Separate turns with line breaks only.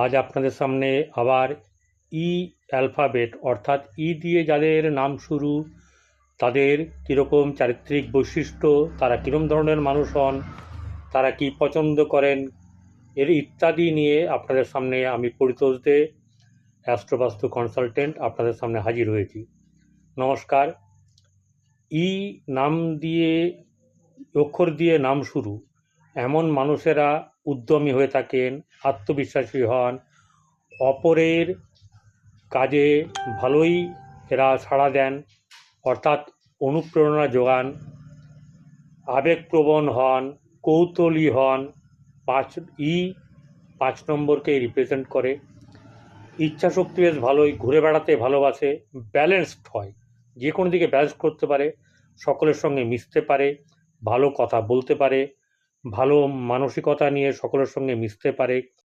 আজ আপনাদের সামনে আবার ই অ্যালফাবেট অর্থাৎ ই দিয়ে যাদের নাম শুরু, তাদের কীরকম চারিত্রিক বৈশিষ্ট্য, তারা কীরকম ধরনের মানুষ হন, তারা কি পছন্দ করেন, এর ইত্যাদি নিয়ে আপনাদের সামনে আমি পরিতোষ দে, অ্যাস্ট্রোবাস্তু কনসালটেন্ট, আপনাদের সামনে হাজির হয়েছি। নমস্কার। ই নাম দিয়ে, অক্ষর দিয়ে নাম শুরু এমন মানুষেরা উদ্যমী হয়ে থাকেন, আত্মবিশ্বাসী হন, অপরের কাজে ভালোই এরা সাড়া দেন, অর্থাৎ অনুপ্রেরণা যোগান, আবেগপ্রবণ হন, কৌতূহলী হন। পাঁচ নম্বরকে রিপ্রেজেন্ট করে। ইচ্ছাশক্তি বেশ ভালোই, ঘুরে বেড়াতে ভালোবাসে, ব্যালেন্সড হয়, যে কোনো দিকে ব্যালেন্স করতে পারে, সকলের সঙ্গে মিশতে পারে, ভালো কথা বলতে পারে, ভালো মানসিকতা নিয়ে সকলের সঙ্গে মিশতে পারে,